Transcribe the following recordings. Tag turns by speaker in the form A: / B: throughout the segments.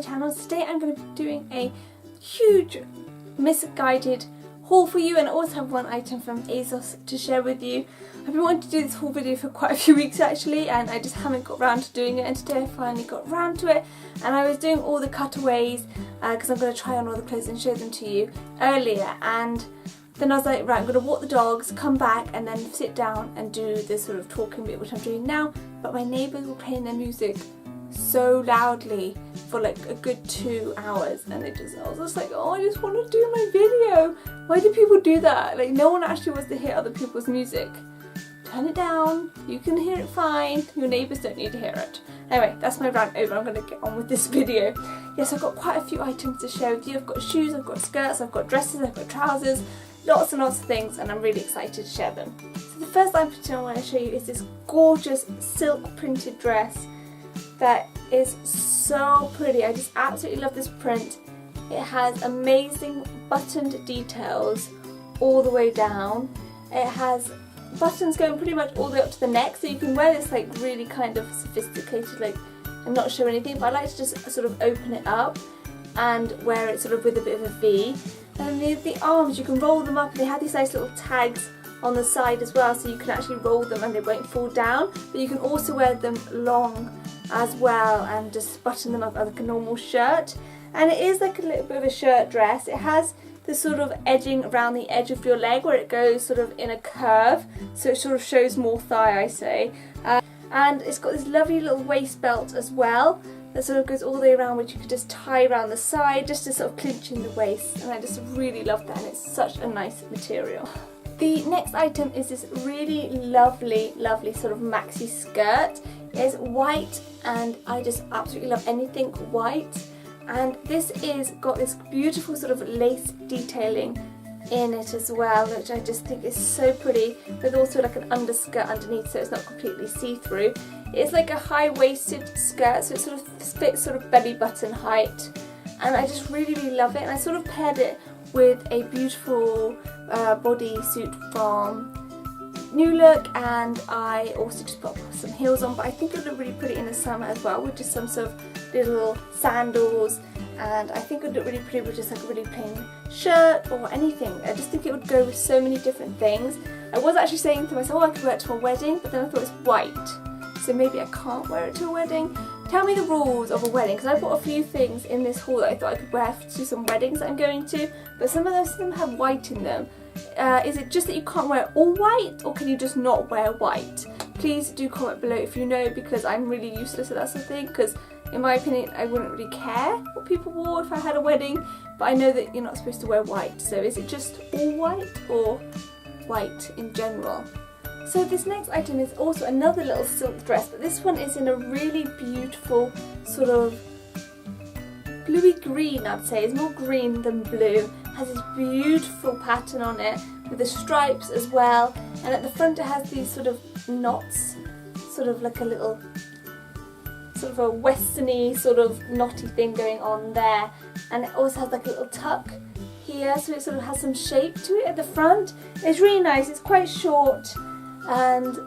A: channel. Today I'm going to be doing a huge MissGuided haul for you, and I also have one item from ASOS to share with you. I've been wanting to do this haul video for quite a few weeks actually, and I just haven't got around to doing it, and today I finally got around to it. And I was doing all the cutaways because I'm going to try on all the clothes and show them to you earlier, and then I was like, right, I'm going to walk the dogs, come back and then sit down and do this sort of talking bit, which I'm doing now. But my neighbours were playing their music so loudly for like a good 2 hours, and I was just like, oh, I just want to do my video. Why do people do that? Like, no one actually wants to hear other people's music. Turn it down, you can hear it fine, your neighbours don't need to hear it. Anyway, that's my rant over, I'm going to get on with this video. Yes, I've got quite a few items to share with you. I've got shoes, I've got skirts, I've got dresses, I've got trousers, lots and lots of things, and I'm really excited to share them. So the first item I want to show you is this gorgeous silk printed dress that is so pretty. I just absolutely love this print. It has amazing buttoned details all the way down. It has buttons going pretty much all the way up to the neck, so you can wear this like really kind of sophisticated, like, and not show anything, but I like to just sort of open it up and wear it sort of with a bit of a V. And the arms, you can roll them up, and they have these nice little tags on the side as well, so you can actually roll them and they won't fall down. But you can also wear them long as well and just button them up like a normal shirt. And it is like a little bit of a shirt dress. It has the sort of edging around the edge of your leg where it goes sort of in a curve, so it sort of shows more thigh, I say. And it's got this lovely little waist belt as well that sort of goes all the way around, which you could just tie around the side just to sort of clinch in the waist, and I just really love that, and it's such a nice material. The next item is this really lovely sort of maxi skirt. It's white, and I just absolutely love anything white. And this is got this beautiful sort of lace detailing in it as well, which I just think is so pretty, with also like an underskirt underneath, so it's not completely see-through. It's like a high-waisted skirt, so it sort of fits sort of belly button height, and I just really love it. And I sort of paired it with a beautiful bodysuit from New Look, and I also just put some heels on, but I think it would look really pretty in the summer as well, with just some sort of little sandals, and I think it would look really pretty with just like a really plain shirt or anything. I just think it would go with so many different things. I was actually saying to myself, oh, I could wear it to a wedding, but then I thought it's white, so maybe I can't wear it to a wedding. Tell me the rules of a wedding, because I bought a few things in this haul that I thought I could wear to some weddings that I'm going to, but some of them have white in them. Is it just that you can't wear all white, or can you just not wear white? Please do comment below if you know, because I'm really useless at that sort of thing, because in my opinion I wouldn't really care what people wore if I had a wedding, but I know that you're not supposed to wear white, so is it just all white or white in general? So this next item is also another little silk dress, but this one is in a really beautiful sort of bluey green, I'd say. It's more green than blue. It has this beautiful pattern on it with the stripes as well, and at the front it has these sort of knots, sort of like a little sort of a westerny sort of knotty thing going on there, and it also has like a little tuck here, so it sort of has some shape to it at the front. It's really nice. It's quite short, and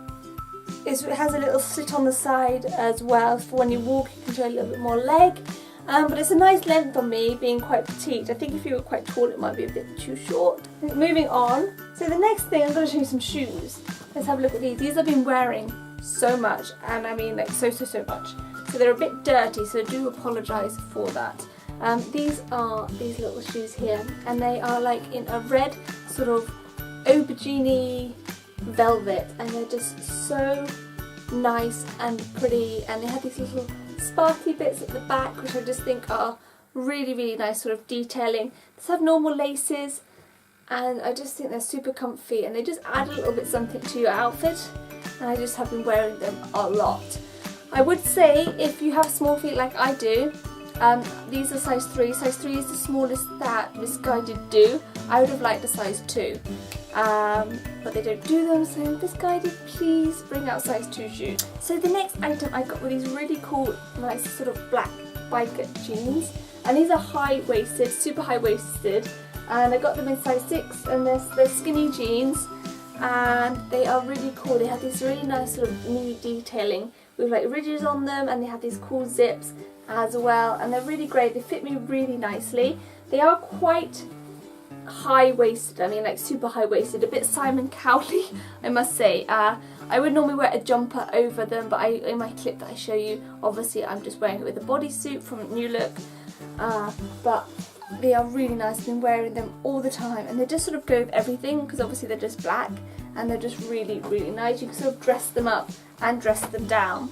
A: it has a little slit on the side as well for when you walk you can show a little bit more leg, but it's a nice length on me, being quite petite. I think if you were quite tall it might be a bit too short. Moving on, so the next thing, I'm going to show you some shoes. Let's have a look at these. These I've been wearing so much, and I mean like so much. So they're a bit dirty, so I do apologise for that. These are these little shoes here, and they are like in a red sort of aubergine velvet, and they're just so nice and pretty, and they have these little sparkly bits at the back, which I just think are really nice sort of detailing. These have normal laces, and I just think they're super comfy, and they just add a little bit something to your outfit, and I just have been wearing them a lot. I would say if you have small feet like I do, these are size 3. Size 3 is the smallest that MissGuided do. I would have liked a size 2, but they don't do them, so MissGuided, please bring out size 2 shoes. So the next item I got were these really cool, nice sort of black biker jeans, and these are high-waisted, super high-waisted, and I got them in size 6, and they're skinny jeans, and and they are really cool. They have this really nice sort of new detailing with like ridges on them, and they have these cool zips as well, and they're really great. They fit me really nicely. They are quite high-waisted, I mean like super high-waisted, a bit Simon Cowley I must say. I would normally wear a jumper over them, but in my clip that I show you, obviously I'm just wearing it with a bodysuit from New Look, but they are really nice. I've been wearing them all the time, and they just sort of go with everything because obviously they're just black, and they're just really, really nice. You can sort of dress them up and dress them down.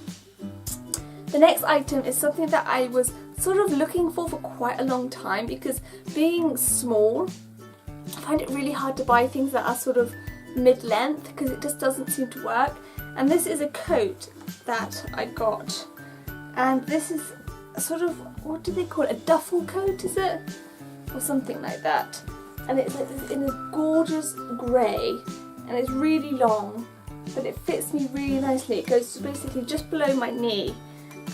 A: The next item is something that I was sort of looking for quite a long time, because being small, I find it really hard to buy things that are sort of mid-length because it just doesn't seem to work. And this is a coat that I got, and this is a sort of, what do they call it, a duffel coat, is it? Or something like that. And it's like this, in this gorgeous grey, and it's really long, but it fits me really nicely. It goes basically just below my knee,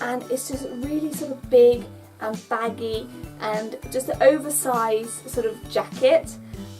A: and it's just really sort of big and baggy, and just an oversized sort of jacket.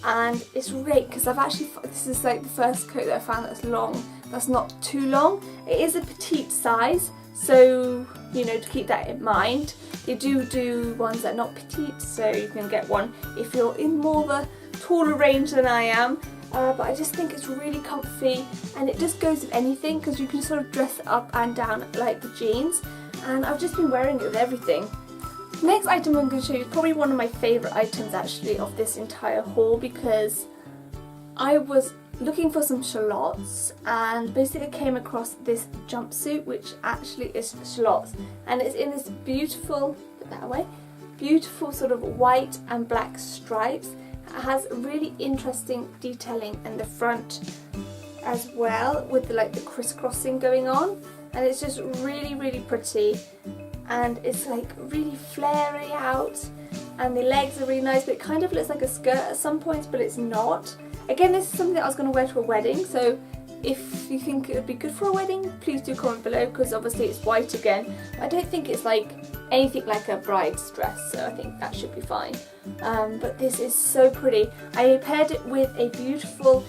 A: And it's great because I've actually, this is like the first coat that I found that's long, that's not too long. It is a petite size, so you know, to keep that in mind. They do ones that are not petite, so you can get one if you're in more of a taller range than I am. But I just think it's really comfy, and it just goes with anything because you can sort of dress it up and down like the jeans, and I've just been wearing it with everything. The next item I'm going to show you is probably one of my favourite items actually of this entire haul, because I was looking for some shallots and basically came across this jumpsuit, which actually is shallots, and it's in this beautiful, put that away, beautiful sort of white and black stripes. It has really interesting detailing in the front as well, with the, like the crisscrossing going on, and it's just really, really pretty, and it's like really flary out, and the legs are really nice, but it kind of looks like a skirt at some points, but it's not. Again, this is something that I was going to wear to a wedding, so if you think it would be good for a wedding, please do comment below, because obviously it's white again. I don't think it's like anything like a bride's dress, so I think that should be fine. But this is so pretty. I paired it with a beautiful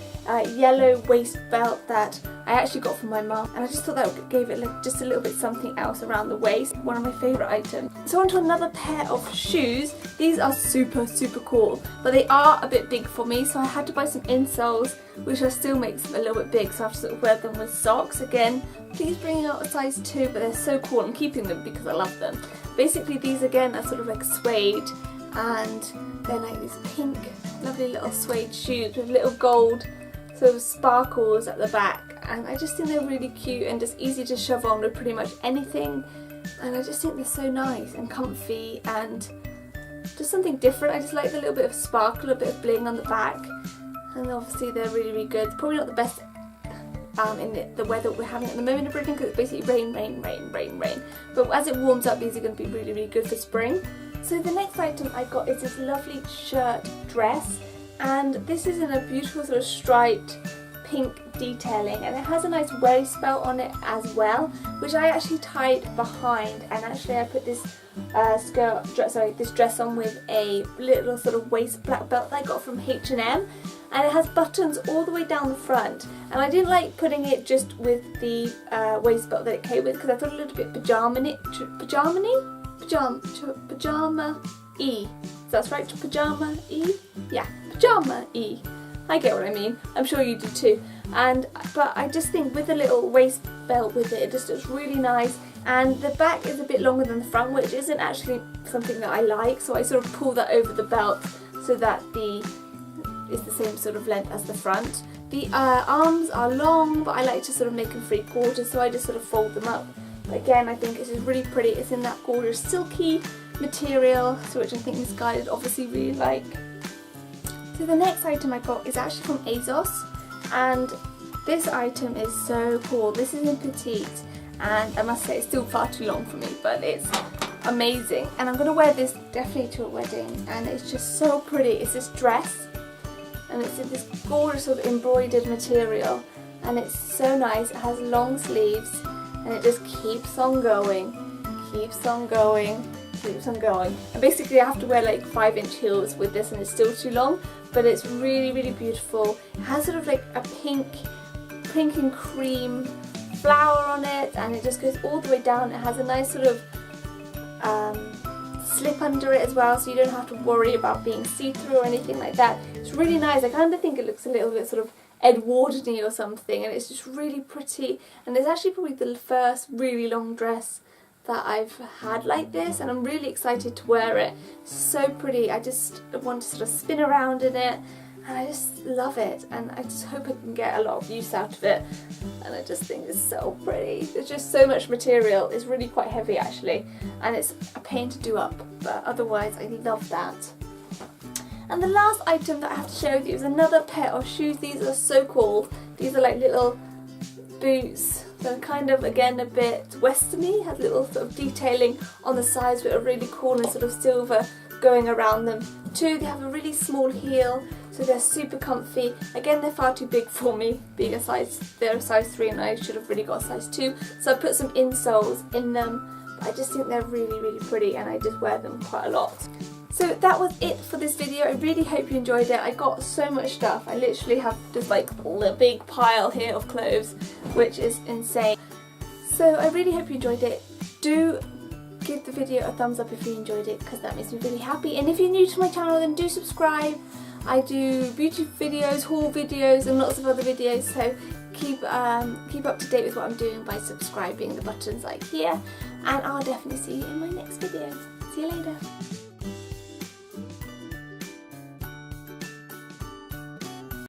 A: yellow waist belt that I actually got from my mum, and I just thought that gave it like just a little bit something else around the waist. One of my favourite items. So on to another pair of shoes. These are super, super cool, but they are a bit big for me, so I had to buy some insoles, which still makes them a little bit big, so I have to sort of wear them with socks. Again, please bring out a size 2, but they're so cool. I'm keeping them because I love them. Basically, these again are sort of like suede, and they're like these pink, lovely little suede shoes with little gold sort of sparkles at the back, and I just think they're really cute and just easy to shove on with pretty much anything, and I just think they're so nice and comfy and just something different. I just like the little bit of sparkle, a bit of bling on the back, and obviously they're really, really good. Probably not the best in the weather we're having at the moment in Britain, because it's basically rain, rain, rain, rain, rain. But as it warms up, these are going to be really, really good for spring. So the next item I got is this lovely shirt dress, and this is in a beautiful sort of striped pink detailing, and it has a nice waist belt on it as well, which I actually tied behind, and actually I put this this dress on with a little sort of waist black belt that I got from H&M, and it has buttons all the way down the front, and I didn't like putting it just with the waist belt that it came with, because I thought a little bit pajama-y. That's right, pajama-y? Yeah, pajama-y. I get what I mean. I'm sure you do too. But I just think with a little waist belt with it, it just looks really nice. And the back is a bit longer than the front, which isn't actually something that I like. So I sort of pull that over the belt so that it's the same sort of length as the front. The arms are long, but I like to sort of make them 3/4, so I just sort of fold them up. But again, I think it's just really pretty. It's in that gorgeous silky material, which I think MissGuided obviously really like. So the next item I got is actually from ASOS, and this item is so cool. This is in petite, and I must say it's still far too long for me, but it's amazing, and I'm going to wear this definitely to a wedding, and it's just so pretty. It's this dress, and it's in this gorgeous sort of embroidered material, and it's so nice. It has long sleeves, and it just keeps on going, keeps on going, keeps on going. And basically I have to wear like 5-inch heels with this, and it's still too long, but it's really, really beautiful. It has sort of like a pink pink and cream flower on it, and it just goes all the way down. It has a nice sort of slip under it as well, so you don't have to worry about being see-through or anything like that. It's really nice. I kind of think it looks a little bit sort of Edwardian or something, and it's just really pretty, and it's actually probably the first really long dress that I've had like this, and I'm really excited to wear it. It's so pretty. I just want to sort of spin around in it, and I just love it, and I just hope I can get a lot of use out of it, and I just think it's so pretty. There's just so much material. It's really quite heavy actually, and it's a pain to do up, but otherwise I love that. And the last item that I have to share with you is another pair of shoes. These are so cool. These are like little boots. They're kind of, again, a bit westerny, has little sort of detailing on the sides but are really cool and sort of silver going around them too. They have a really small heel, so they're super comfy. Again, they're far too big for me, being they're a size 3 and I should have really got a size 2. So I put some insoles in them, but I just think they're really, really pretty, and I just wear them quite a lot. So that was it for this video. I really hope you enjoyed it. I got so much stuff. I literally have just like a big pile here of clothes, which is insane. So I really hope you enjoyed it. Do give the video a thumbs up if you enjoyed it, because that makes me really happy. And if you're new to my channel, then do subscribe. I do beauty videos, haul videos, and lots of other videos, so keep up to date with what I'm doing by subscribing, the buttons like here. And I'll definitely see you in my next video. See you later.